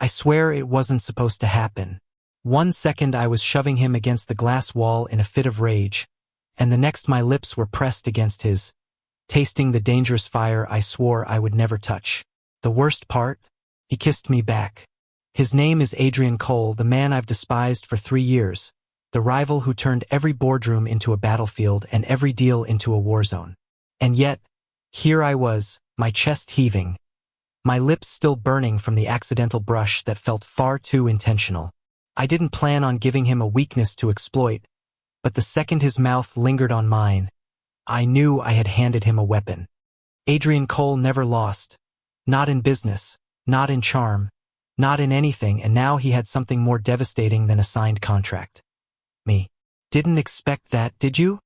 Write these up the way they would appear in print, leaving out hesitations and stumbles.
I swear it wasn't supposed to happen. 1 second I was shoving him against the glass wall in a fit of rage, and the next my lips were pressed against his, tasting the dangerous fire I swore I would never touch. The worst part? He kissed me back. His name is Adrian Cole, the man I've despised for 3 years, the rival who turned every boardroom into a battlefield and every deal into a war zone. And yet, here I was, my chest heaving, my lips still burning from the accidental brush that felt far too intentional. I didn't plan on giving him a weakness to exploit, but the second his mouth lingered on mine, I knew I had handed him a weapon. Adrian Cole never lost. Not in business, not in charm, not in anything, and now he had something more devastating than a signed contract. Me. Didn't expect that, did you?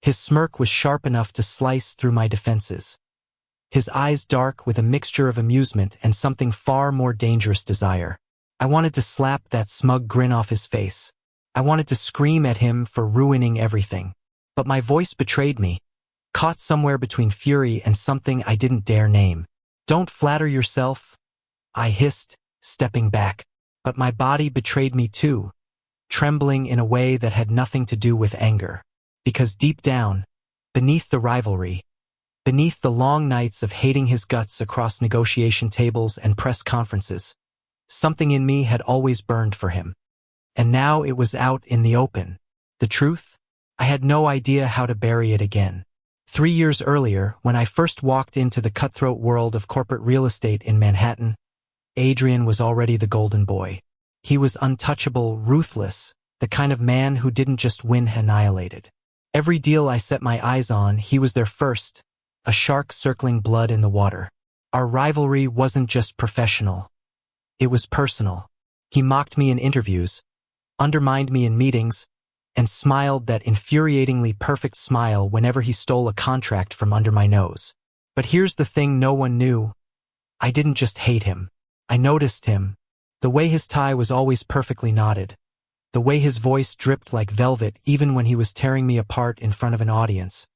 His smirk was sharp enough to slice through my defenses. His eyes dark with a mixture of amusement and something far more dangerous desire. I wanted to slap that smug grin off his face. I wanted to scream at him for ruining everything. But my voice betrayed me, caught somewhere between fury and something I didn't dare name. Don't flatter yourself, I hissed, stepping back. But my body betrayed me too, trembling in a way that had nothing to do with anger. Because deep down, beneath the rivalry, beneath the long nights of hating his guts across negotiation tables and press conferences, something in me had always burned for him. And now it was out in the open. The truth? I had no idea how to bury it again. 3 years earlier, when I first walked into the cutthroat world of corporate real estate in Manhattan, Adrian was already the golden boy. He was untouchable, ruthless, the kind of man who didn't just win annihilated. Every deal I set my eyes on, he was there first, a shark circling blood in the water. Our rivalry wasn't just professional. It was personal. He mocked me in interviews, undermined me in meetings, and smiled that infuriatingly perfect smile whenever he stole a contract from under my nose. But here's the thing no one knew. I didn't just hate him. I noticed him. The way his tie was always perfectly knotted. The way his voice dripped like velvet even when he was tearing me apart in front of an audience.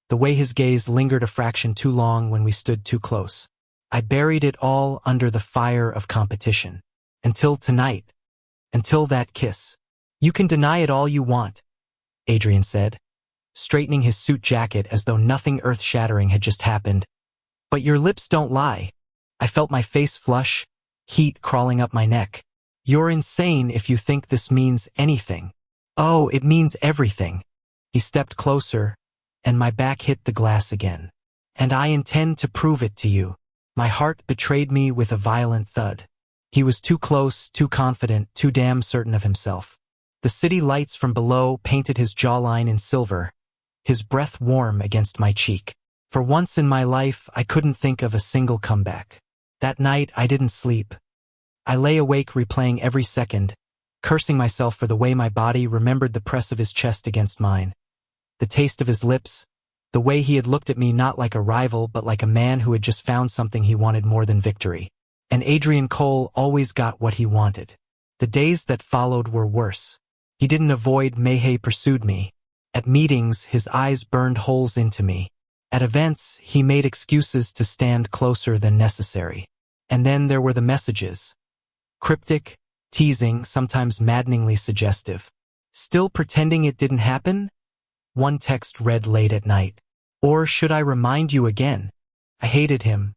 The way his gaze lingered a fraction too long when we stood too close. I buried it all under the fire of competition. Until tonight. Until that kiss. You can deny it all you want, Adrian said, straightening his suit jacket as though nothing earth-shattering had just happened. But your lips don't lie. I felt my face flush, heat crawling up my neck. You're insane if you think this means anything. Oh, it means everything. He stepped closer, and my back hit the glass again. And I intend to prove it to you. My heart betrayed me with a violent thud. He was too close, too confident, too damn certain of himself. The city lights from below painted his jawline in silver, his breath warm against my cheek. For once in my life, I couldn't think of a single comeback. That night, I didn't sleep. I lay awake replaying every second, cursing myself for the way my body remembered the press of his chest against mine, the taste of his lips, the way he had looked at me not like a rival but like a man who had just found something he wanted more than victory. And Adrian Cole always got what he wanted. The days that followed were worse. He didn't avoid me, he pursued me. At meetings, his eyes burned holes into me. At events, he made excuses to stand closer than necessary. And then there were the messages. Cryptic, teasing, sometimes maddeningly suggestive. Still pretending it didn't happen? One text read late at night. Or should I remind you again? I hated him.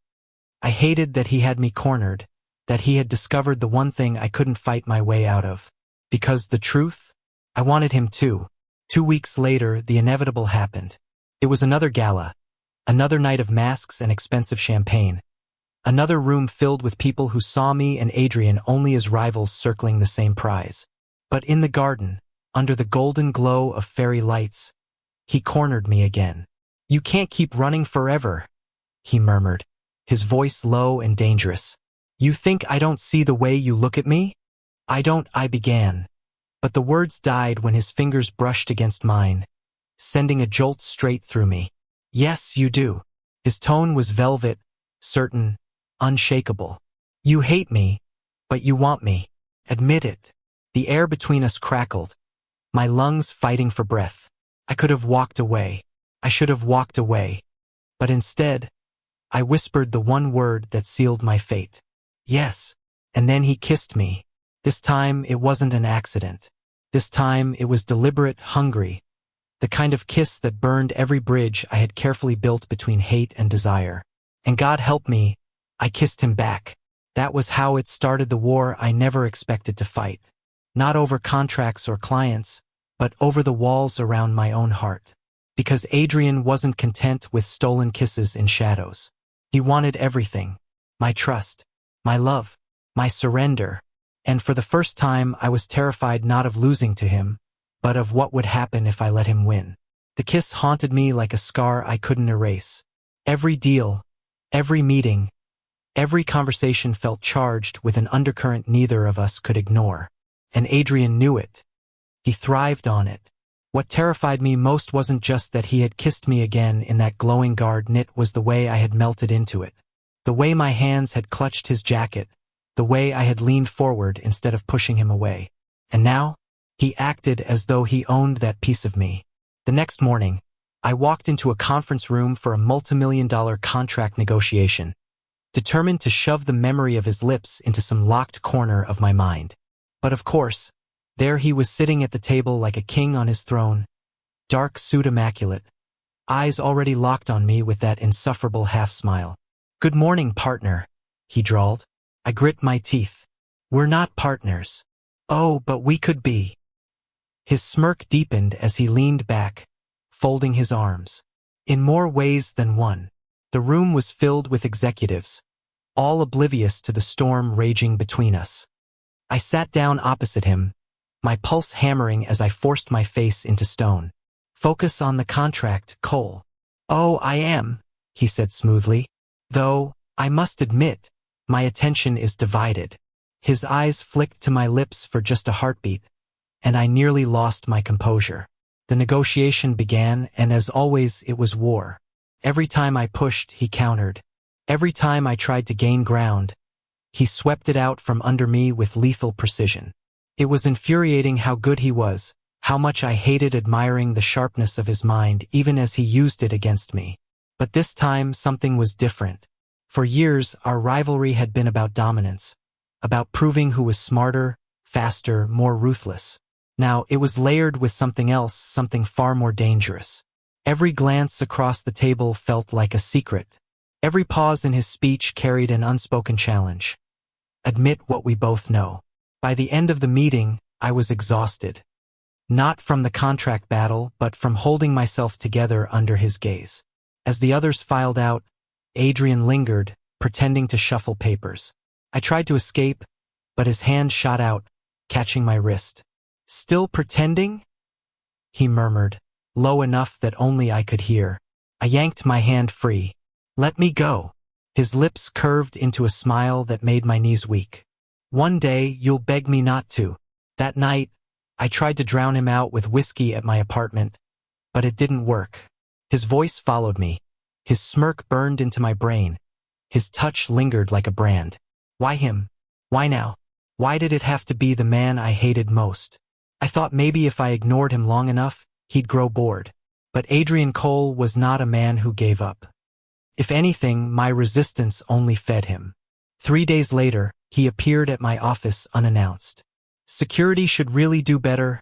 I hated that he had me cornered, that he had discovered the one thing I couldn't fight my way out of. Because the truth? I wanted him too. 2 weeks later, the inevitable happened. It was another gala, another night of masks and expensive champagne, another room filled with people who saw me and Adrian only as rivals circling the same prize. But in the garden, under the golden glow of fairy lights, he cornered me again. You can't keep running forever, he murmured, his voice low and dangerous. You think I don't see the way you look at me? I don't, I began. But the words died when his fingers brushed against mine, sending a jolt straight through me. Yes, you do. His tone was velvet, certain, unshakable. You hate me, but you want me. Admit it. The air between us crackled, my lungs fighting for breath. I could have walked away. I should have walked away. But instead, I whispered the one word that sealed my fate. Yes. And then he kissed me. This time it wasn't an accident. This time it was deliberate, hungry, the kind of kiss that burned every bridge I had carefully built between hate and desire. And God help me, I kissed him back. That was how it started the war I never expected to fight. Not over contracts or clients, but over the walls around my own heart. Because Adrian wasn't content with stolen kisses in shadows. He wanted everything. My trust, my love, my surrender. And for the first time I was terrified not of losing to him, but of what would happen if I let him win. The kiss haunted me like a scar I couldn't erase. Every deal, every meeting, every conversation felt charged with an undercurrent neither of us could ignore. And Adrian knew it. He thrived on it. What terrified me most wasn't just that he had kissed me again in that glowing guard knit, was the way I had melted into it. The way my hands had clutched his jacket, the way I had leaned forward instead of pushing him away. And now, he acted as though he owned that piece of me. The next morning, I walked into a conference room for a multimillion-dollar contract negotiation, determined to shove the memory of his lips into some locked corner of my mind. But of course, there he was sitting at the table like a king on his throne, dark suit immaculate, eyes already locked on me with that insufferable half-smile. "Good morning, partner," he drawled. I grit my teeth. "We're not partners." "Oh, but we could be." His smirk deepened as he leaned back, folding his arms. In more ways than one. The room was filled with executives, all oblivious to the storm raging between us. I sat down opposite him, my pulse hammering as I forced my face into stone. "Focus on the contract, Cole." "Oh, I am," he said smoothly. "Though, I must admit, my attention is divided." His eyes flicked to my lips for just a heartbeat, and I nearly lost my composure. The negotiation began, and as always, it was war. Every time I pushed, he countered. Every time I tried to gain ground, he swept it out from under me with lethal precision. It was infuriating how good he was, how much I hated admiring the sharpness of his mind even as he used it against me. But this time something was different. For years, our rivalry had been about dominance, about proving who was smarter, faster, more ruthless. Now it was layered with something else, something far more dangerous. Every glance across the table felt like a secret. Every pause in his speech carried an unspoken challenge. Admit what we both know. By the end of the meeting, I was exhausted. Not from the contract battle, but from holding myself together under his gaze. As the others filed out, Adrian lingered, pretending to shuffle papers. I tried to escape, but his hand shot out, catching my wrist. "Still pretending?" he murmured, low enough that only I could hear. I yanked my hand free. "Let me go." His lips curved into a smile that made my knees weak. "One day you'll beg me not to." That night, I tried to drown him out with whiskey at my apartment, but it didn't work. His voice followed me. His smirk burned into my brain. His touch lingered like a brand. Why him? Why now? Why did it have to be the man I hated most? I thought maybe if I ignored him long enough, he'd grow bored. But Adrian Cole was not a man who gave up. If anything, my resistance only fed him. 3 days later, he appeared at my office unannounced. "Security should really do better,"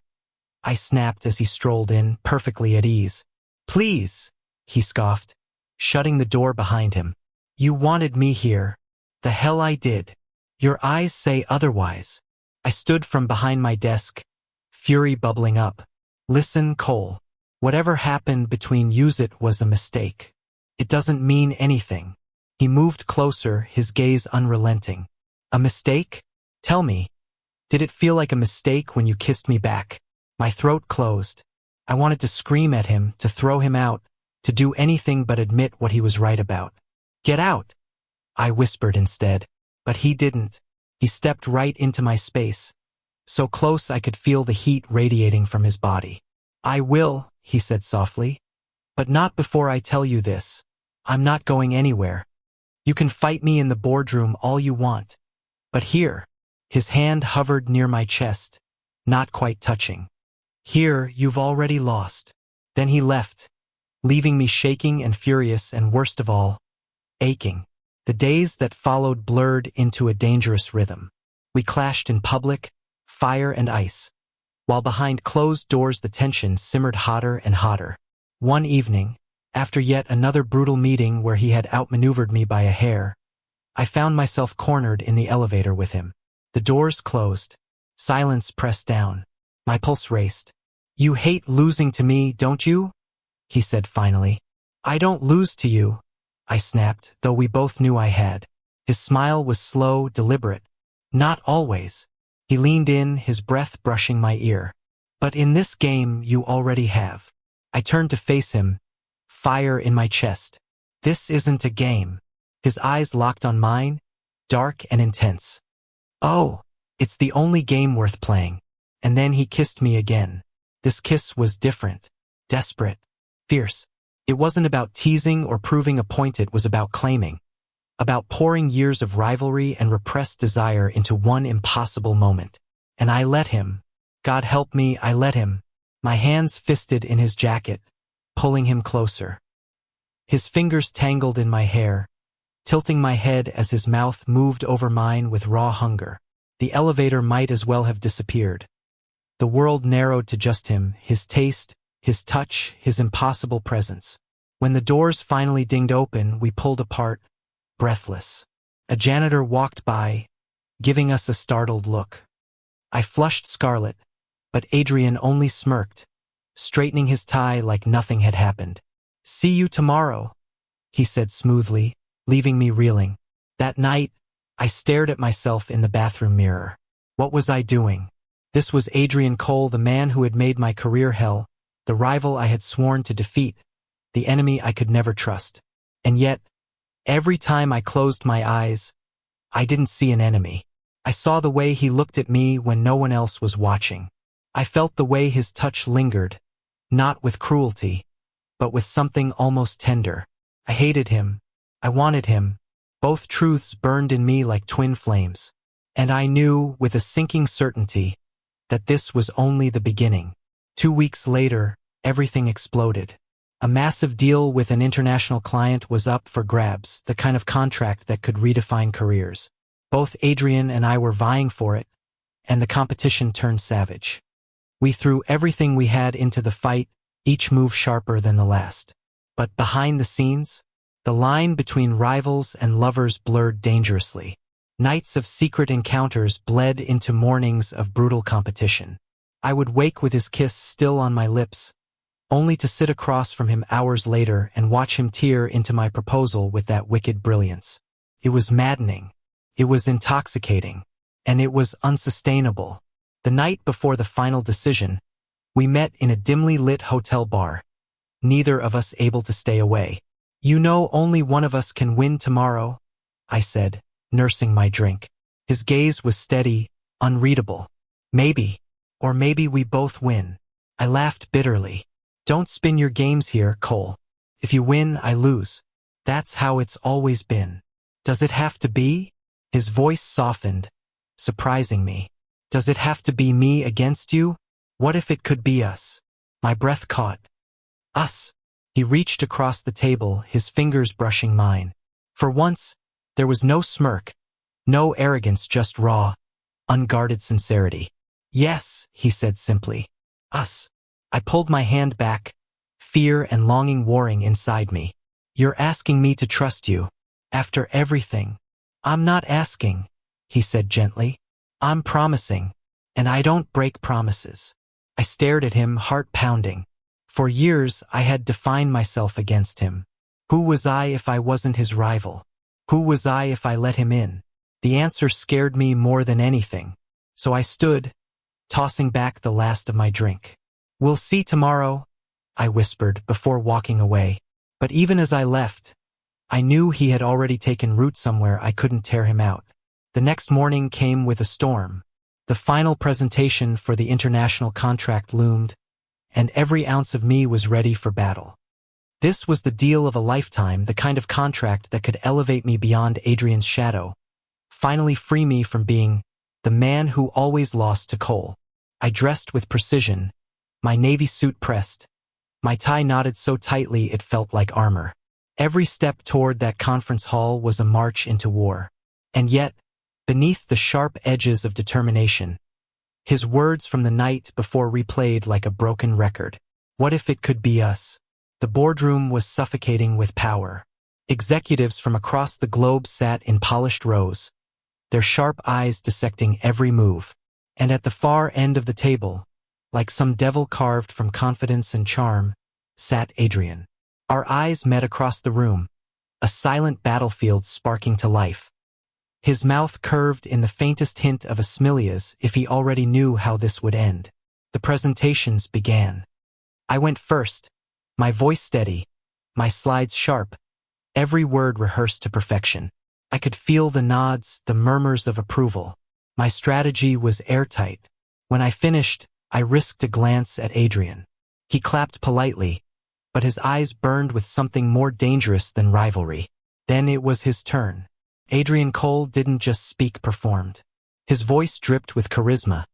I snapped as he strolled in, perfectly at ease. "Please," he scoffed, shutting the door behind him. "You wanted me here." "The hell I did. Your eyes say otherwise." I stood from behind my desk, fury bubbling up. "Listen, Cole. Whatever happened between you was a mistake. It doesn't mean anything." He moved closer, his gaze unrelenting. "A mistake? Tell me. Did it feel like a mistake when you kissed me back?" My throat closed. I wanted to scream at him, to throw him out, to do anything but admit what he was right about. "Get out," I whispered instead. But he didn't. He stepped right into my space, so close I could feel the heat radiating from his body. "I will," he said softly. "But not before I tell you this. I'm not going anywhere. You can fight me in the boardroom all you want. But here," his hand hovered near my chest, not quite touching. "Here, you've already lost." Then he left, leaving me shaking and furious and, worst of all, aching. The days that followed blurred into a dangerous rhythm. We clashed in public, fire and ice, while behind closed doors the tension simmered hotter and hotter. One evening, after yet another brutal meeting where he had outmaneuvered me by a hair, I found myself cornered in the elevator with him. The doors closed. Silence pressed down. My pulse raced. "You hate losing to me, don't you?" he said finally. "I don't lose to you," I snapped, though we both knew I had. His smile was slow, deliberate. "Not always." He leaned in, his breath brushing my ear. "But in this game you already have." I turned to face him, fire in my chest. "This isn't a game." His eyes locked on mine, dark and intense. "Oh, it's the only game worth playing." And then he kissed me again. This kiss was different, desperate, fierce. It wasn't about teasing or proving a point, it was about claiming. About pouring years of rivalry and repressed desire into one impossible moment. And I let him. God help me, I let him. My hands fisted in his jacket, pulling him closer. His fingers tangled in my hair, tilting my head as his mouth moved over mine with raw hunger. The elevator might as well have disappeared. The world narrowed to just him, his taste, his touch, his impossible presence. When the doors finally dinged open, we pulled apart, breathless. A janitor walked by, giving us a startled look. I flushed scarlet, but Adrian only smirked, straightening his tie like nothing had happened. "See you tomorrow," he said smoothly, leaving me reeling. That night, I stared at myself in the bathroom mirror. What was I doing? This was Adrian Cole, the man who had made my career hell, the rival I had sworn to defeat, the enemy I could never trust. And yet, every time I closed my eyes, I didn't see an enemy. I saw the way he looked at me when no one else was watching. I felt the way his touch lingered, not with cruelty, but with something almost tender. I hated him. I wanted him. Both truths burned in me like twin flames. And I knew, with a sinking certainty, that this was only the beginning. 2 weeks later, everything exploded. A massive deal with an international client was up for grabs, the kind of contract that could redefine careers. Both Adrian and I were vying for it, and the competition turned savage. We threw everything we had into the fight, each move sharper than the last. But behind the scenes, the line between rivals and lovers blurred dangerously. Nights of secret encounters bled into mornings of brutal competition. I would wake with his kiss still on my lips, only to sit across from him hours later and watch him tear into my proposal with that wicked brilliance. It was maddening. It was intoxicating. And it was unsustainable. The night before the final decision, we met in a dimly lit hotel bar, neither of us able to stay away. "You know only one of us can win tomorrow," I said, nursing my drink. His gaze was steady, unreadable. "Maybe. Or maybe we both win." I laughed bitterly. "Don't spin your games here, Cole. If you win, I lose. That's how it's always been." "Does it have to be?" His voice softened, surprising me. "Does it have to be me against you? What if it could be us?" My breath caught. "Us." He reached across the table, his fingers brushing mine. For once, there was no smirk, no arrogance, just raw, unguarded sincerity. "Yes," he said simply. "Us." I pulled my hand back, fear and longing warring inside me. "You're asking me to trust you, after everything." "I'm not asking," he said gently. "I'm promising, and I don't break promises." I stared at him, heart pounding. For years, I had defined myself against him. Who was I if I wasn't his rival? Who was I if I let him in? The answer scared me more than anything. So I stood, tossing back the last of my drink. "We'll see tomorrow," I whispered before walking away. But even as I left, I knew he had already taken root somewhere I couldn't tear him out. The next morning came with a storm. The final presentation for the international contract loomed, and every ounce of me was ready for battle. This was the deal of a lifetime, the kind of contract that could elevate me beyond Adrian's shadow, finally free me from being the man who always lost to Cole. I dressed with precision, my navy suit pressed, my tie knotted so tightly it felt like armor. Every step toward that conference hall was a march into war. And yet, beneath the sharp edges of determination. His words from the night before replayed like a broken record. What if it could be us? The boardroom was suffocating with power. Executives from across the globe sat in polished rows, their sharp eyes dissecting every move. And at the far end of the table, like some devil carved from confidence and charm, sat Adrian. Our eyes met across the room, a silent battlefield sparking to life. His mouth curved in the faintest hint of a smile as if he already knew how this would end. The presentations began. I went first, my voice steady, my slides sharp, every word rehearsed to perfection. I could feel the nods, the murmurs of approval. My strategy was airtight. When I finished, I risked a glance at Adrian. He clapped politely, but his eyes burned with something more dangerous than rivalry. Then it was his turn. Adrian Cole didn't just speak, performed. His voice dripped with charisma,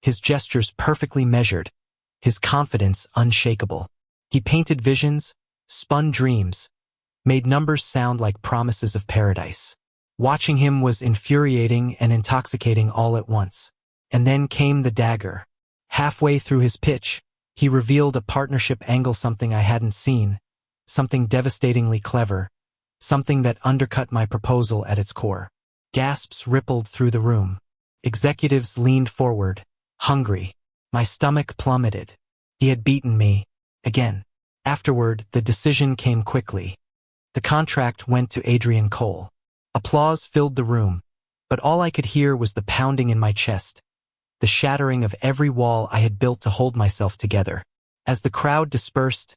his gestures perfectly measured, his confidence unshakable. He painted visions, spun dreams, made numbers sound like promises of paradise. Watching him was infuriating and intoxicating all at once. And then came the dagger. Halfway through his pitch, he revealed a partnership angle, something I hadn't seen, something devastatingly clever, something that undercut my proposal at its core. Gasps rippled through the room. Executives leaned forward, hungry. My stomach plummeted. He had beaten me, again. Afterward, the decision came quickly. The contract went to Adrian Cole. Applause filled the room, but all I could hear was the pounding in my chest, the shattering of every wall I had built to hold myself together. As the crowd dispersed,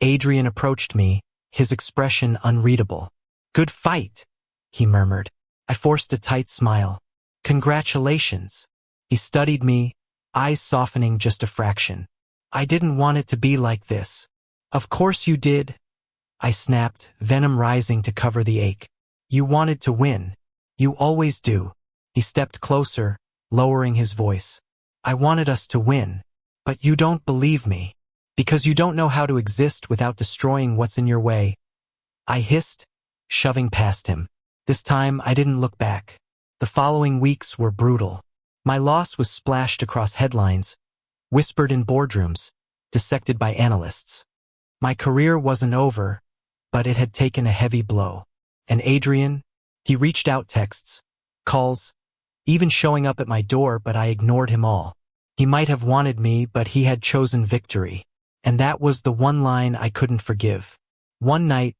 Adrian approached me, his expression unreadable. "Good fight," he murmured. I forced a tight smile. "Congratulations." He studied me, eyes softening just a fraction. "I didn't want it to be like this." "Of course you did," I snapped, venom rising to cover the ache. "You wanted to win. You always do." He stepped closer, lowering his voice. "I wanted us to win. But you don't believe me. Because you don't know how to exist without destroying what's in your way." I hissed, shoving past him. This time I didn't look back. The following weeks were brutal. My loss was splashed across headlines, whispered in boardrooms, dissected by analysts. My career wasn't over, but it had taken a heavy blow. And Adrian, he reached out, texts, calls, even showing up at my door, but I ignored him all. He might have wanted me, but he had chosen victory. And that was the one line I couldn't forgive. One night,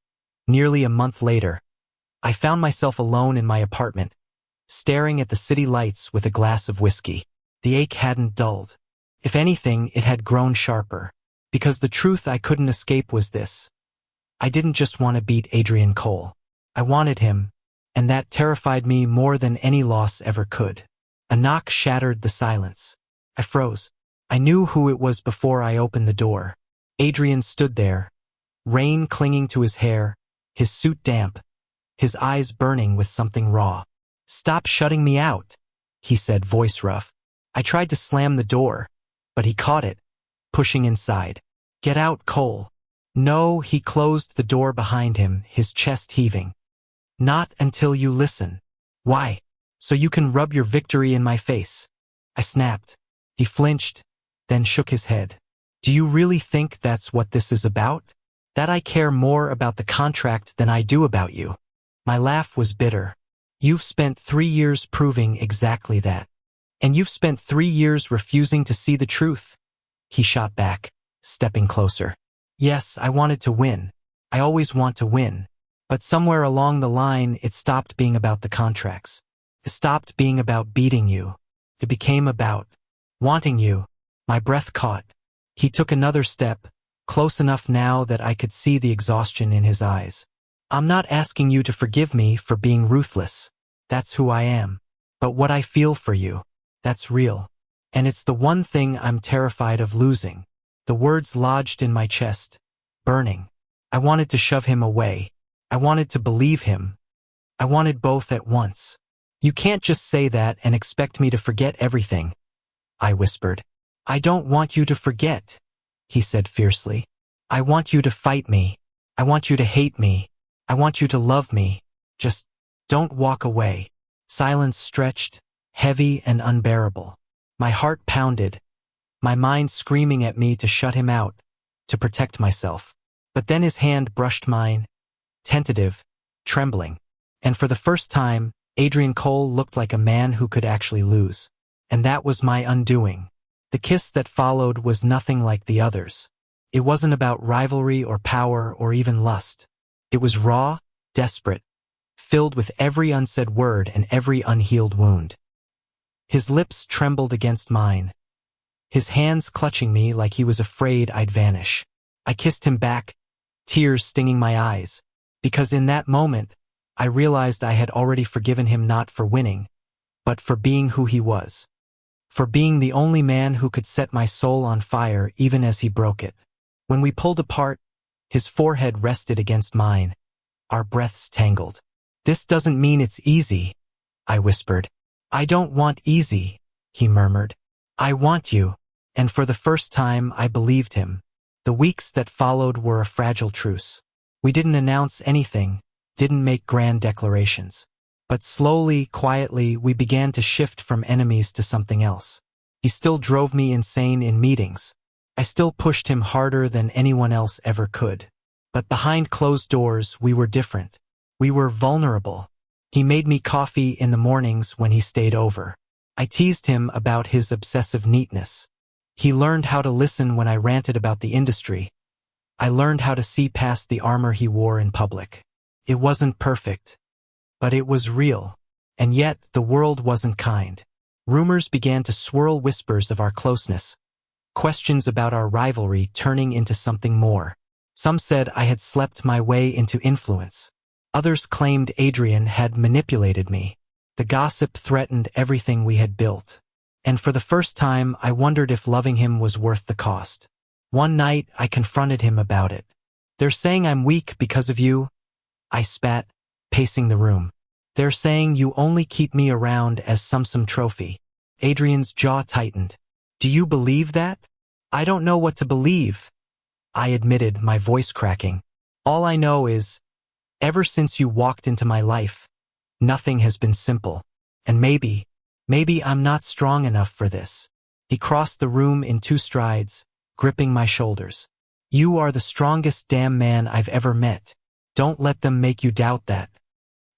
nearly a month later, I found myself alone in my apartment, staring at the city lights with a glass of whiskey. The ache hadn't dulled. If anything, it had grown sharper. Because the truth I couldn't escape was this. I didn't just want to beat Adrian Cole. I wanted him, and that terrified me more than any loss ever could. A knock shattered the silence. I froze. I knew who it was before I opened the door. Adrian stood there, rain clinging to his hair, his suit damp, his eyes burning with something raw. "Stop shutting me out," he said, voice rough. I tried to slam the door, but he caught it, pushing inside. "Get out, Cole." "No," he closed the door behind him, his chest heaving. "Not until you listen." "Why?" "So you can rub your victory in my face." I snapped. He flinched, then shook his head. "Do you really think that's what this is about? That I care more about the contract than I do about you?" My laugh was bitter. "You've spent 3 years proving exactly that. And you've spent 3 years refusing to see the truth." He shot back, stepping closer. "Yes, I wanted to win. I always want to win. But somewhere along the line, it stopped being about the contracts. It stopped being about beating you. It became about wanting you." My breath caught. He took another step, close enough now that I could see the exhaustion in his eyes. "I'm not asking you to forgive me for being ruthless. That's who I am. But what I feel for you, that's real. And it's the one thing I'm terrified of losing." The words lodged in my chest, burning. I wanted to shove him away. I wanted to believe him. I wanted both at once. "You can't just say that and expect me to forget everything," I whispered. "I don't want you to forget," he said fiercely. "I want you to fight me. I want you to hate me. I want you to love me. Just don't walk away." Silence stretched, heavy and unbearable. My heart pounded, my mind screaming at me to shut him out, to protect myself. But then his hand brushed mine, tentative, trembling. And for the first time, Adrian Cole looked like a man who could actually lose. And that was my undoing. The kiss that followed was nothing like the others. It wasn't about rivalry or power or even lust. It was raw, desperate, filled with every unsaid word and every unhealed wound. His lips trembled against mine, his hands clutching me like he was afraid I'd vanish. I kissed him back, tears stinging my eyes, because in that moment, I realized I had already forgiven him not for winning, but for being who he was. For being the only man who could set my soul on fire even as he broke it. When we pulled apart, his forehead rested against mine, our breaths tangled. "This doesn't mean it's easy," I whispered. "I don't want easy," he murmured. "I want you." And for the first time, I believed him. The weeks that followed were a fragile truce. We didn't announce anything, didn't make grand declarations. But slowly, quietly, we began to shift from enemies to something else. He still drove me insane in meetings. I still pushed him harder than anyone else ever could. But behind closed doors, we were different. We were vulnerable. He made me coffee in the mornings when he stayed over. I teased him about his obsessive neatness. He learned how to listen when I ranted about the industry. I learned how to see past the armor he wore in public. It wasn't perfect, but it was real. And yet, the world wasn't kind. Rumors began to swirl, whispers of our closeness, questions about our rivalry turning into something more. Some said I had slept my way into influence. Others claimed Adrian had manipulated me. The gossip threatened everything we had built. And for the first time, I wondered if loving him was worth the cost. One night, I confronted him about it. "They're saying I'm weak because of you," I spat, pacing the room. "They're saying you only keep me around as some trophy." Adrian's jaw tightened. "Do you believe that?" "I don't know what to believe," I admitted, my voice cracking. "All I know is, ever since you walked into my life, nothing has been simple. And maybe I'm not strong enough for this." He crossed the room in 2 strides, gripping my shoulders. "You are the strongest damn man I've ever met. Don't let them make you doubt that.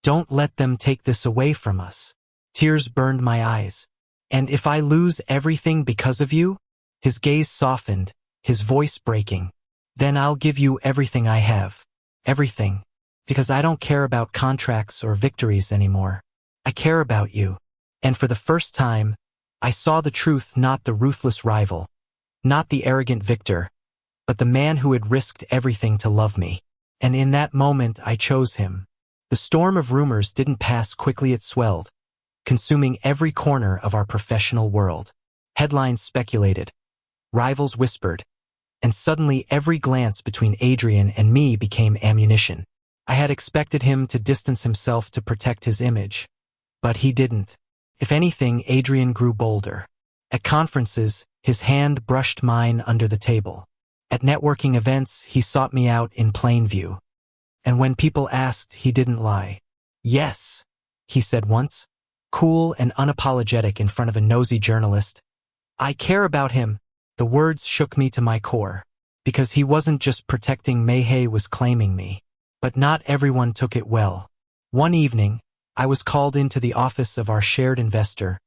Don't let them take this away from us." Tears burned my eyes. "And if I lose everything because of you?" His gaze softened, his voice breaking. "Then I'll give you everything I have. Everything. Because I don't care about contracts or victories anymore. I care about you." And for the first time, I saw the truth, not the ruthless rival, not the arrogant victor, but the man who had risked everything to love me. And in that moment, I chose him. The storm of rumors didn't pass quickly, it swelled, consuming every corner of our professional world. Headlines speculated, rivals whispered, and suddenly every glance between Adrian and me became ammunition. I had expected him to distance himself to protect his image, but he didn't. If anything, Adrian grew bolder. At conferences, his hand brushed mine under the table. At networking events, he sought me out in plain view. And when people asked, he didn't lie. "Yes," he said once, cool and unapologetic in front of a nosy journalist. "I care about him." The words shook me to my core, because he wasn't just protecting me, he was claiming me. But not everyone took it well. One evening, I was called into the office of our shared investor,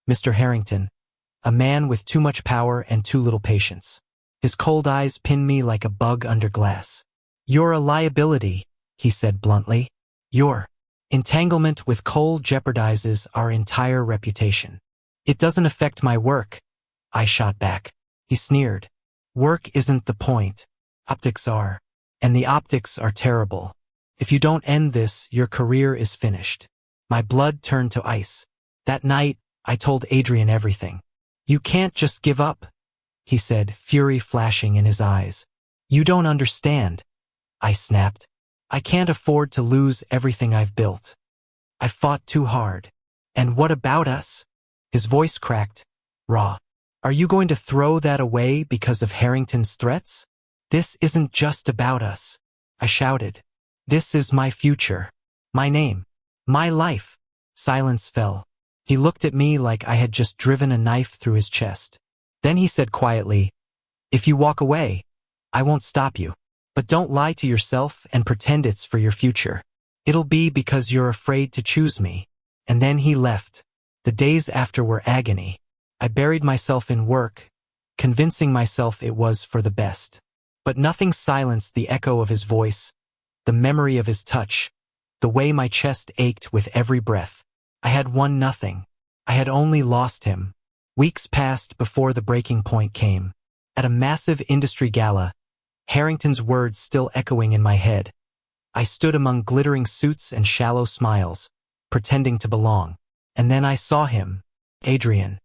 Mr. Harrington, a man with too much power and too little patience. His cold eyes pinned me like a bug under glass. "You're a liability," he said bluntly. "Your entanglement with Cole jeopardizes our entire reputation." "It doesn't affect my work," I shot back. He sneered. "Work isn't the point. Optics are. And the optics are terrible. If you don't end this, your career is finished." My blood turned to ice. That night, I told Adrian everything. "You can't just give up," he said, fury flashing in his eyes. "You don't understand," I snapped. "I can't afford to lose everything I've built. I fought too hard." "And what about us?" His voice cracked, raw. "Are you going to throw that away because of Harrington's threats?" "This isn't just about us," I shouted. "This is my future. My name. My life." Silence fell. He looked at me like I had just driven a knife through his chest. Then he said quietly, "If you walk away, I won't stop you. But don't lie to yourself and pretend it's for your future. It'll be because you're afraid to choose me." And then he left. The days after were agony. I buried myself in work, convincing myself it was for the best. But nothing silenced the echo of his voice, the memory of his touch, the way my chest ached with every breath. I had won nothing. I had only lost him. Weeks passed before the breaking point came. At a massive industry gala, Harrington's words still echoing in my head, I stood among glittering suits and shallow smiles, pretending to belong. And then I saw him, Adrian,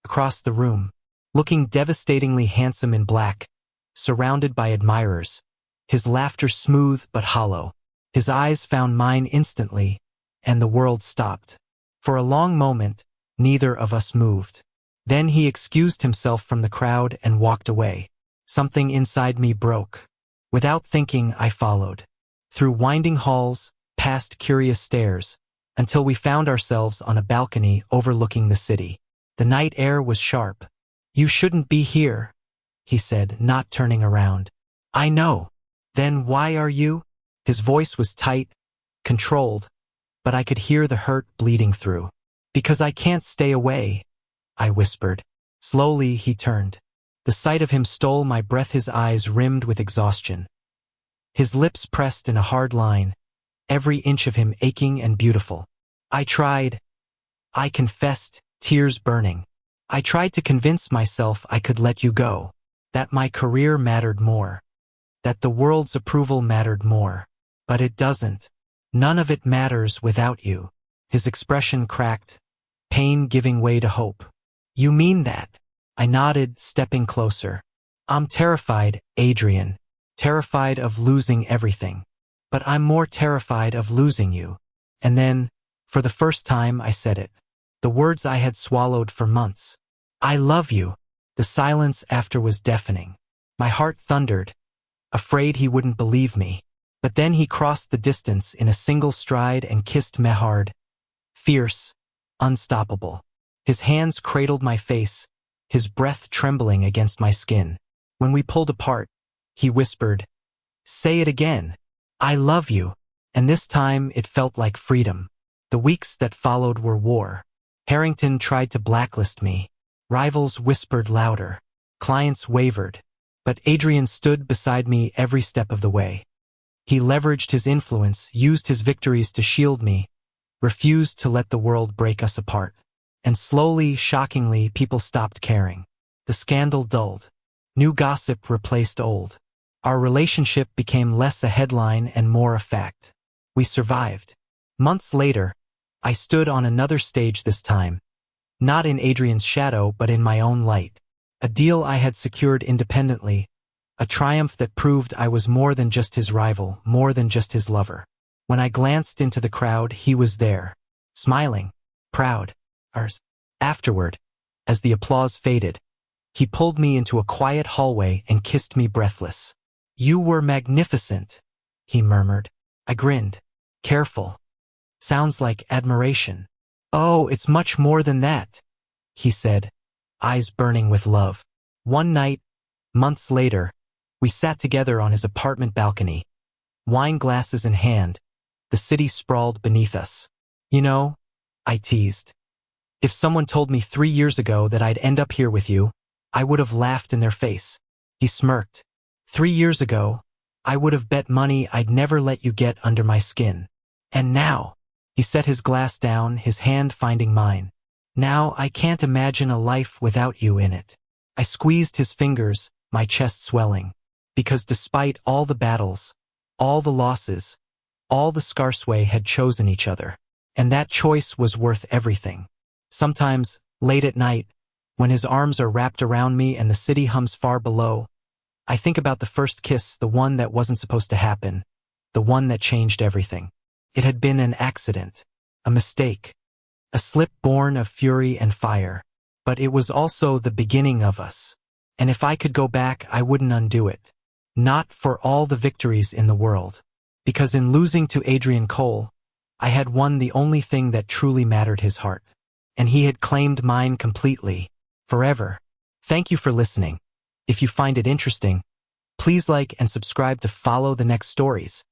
across the room, looking devastatingly handsome in black, surrounded by admirers, his laughter smooth but hollow. His eyes found mine instantly, and the world stopped. For a long moment, neither of us moved. Then he excused himself from the crowd and walked away. Something inside me broke. Without thinking, I followed. Through winding halls, past curious stairs, until we found ourselves on a balcony overlooking the city. The night air was sharp. "You shouldn't be here," he said, not turning around. "I know. Then why are you?" His voice was tight, controlled, but I could hear the hurt bleeding through. "Because I can't stay away," I whispered. Slowly, he turned. The sight of him stole my breath, his eyes rimmed with exhaustion. His lips pressed in a hard line, every inch of him aching and beautiful. I confessed, tears burning. I tried to convince myself I could let you go, that my career mattered more, that the world's approval mattered more. But it doesn't. None of it matters without you. His expression cracked, pain giving way to hope. "You mean that?" I nodded, stepping closer. "I'm terrified, Adrian. Terrified of losing everything. But I'm more terrified of losing you." And then, for the first time, I said it. The words I had swallowed for months. "I love you." The silence after was deafening. My heart thundered, afraid he wouldn't believe me. But then he crossed the distance in a single stride and kissed me hard, fierce, unstoppable. His hands cradled my face, his breath trembling against my skin. When we pulled apart, he whispered, "Say it again. I love you." And this time it felt like freedom. The weeks that followed were war. Harrington tried to blacklist me. Rivals whispered louder. Clients wavered. But Adrian stood beside me every step of the way. He leveraged his influence, used his victories to shield me, refused to let the world break us apart. And slowly, shockingly, people stopped caring. The scandal dulled. New gossip replaced old. Our relationship became less a headline and more a fact. We survived. Months later, I stood on another stage this time, not in Adrian's shadow but in my own light. A deal I had secured independently, a triumph that proved I was more than just his rival, more than just his lover. When I glanced into the crowd, he was there, smiling, proud. Afterward, as the applause faded, he pulled me into a quiet hallway and kissed me breathless. "You were magnificent," he murmured. I grinned. "Careful. Sounds like admiration." "Oh, it's much more than that," he said, eyes burning with love. One night, months later, we sat together on his apartment balcony, wine glasses in hand. The city sprawled beneath us. "You know," I teased, "if someone told me 3 years ago that I'd end up here with you, I would have laughed in their face." He smirked. 3 years ago, I would have bet money I'd never let you get under my skin. And now," he set his glass down, his hand finding mine. "Now I can't imagine a life without you in it." I squeezed his fingers, my chest swelling. Because despite all the battles, all the losses, all the Scarsway had chosen each other. And that choice was worth everything. Sometimes, late at night, when his arms are wrapped around me and the city hums far below, I think about the first kiss, the one that wasn't supposed to happen, the one that changed everything. It had been an accident, a mistake, a slip born of fury and fire. But it was also the beginning of us. And if I could go back, I wouldn't undo it. Not for all the victories in the world. Because in losing to Adrian Cole, I had won the only thing that truly mattered, his heart. And he had claimed mine completely, forever. Thank you for listening. If you find it interesting, please like and subscribe to follow the next stories.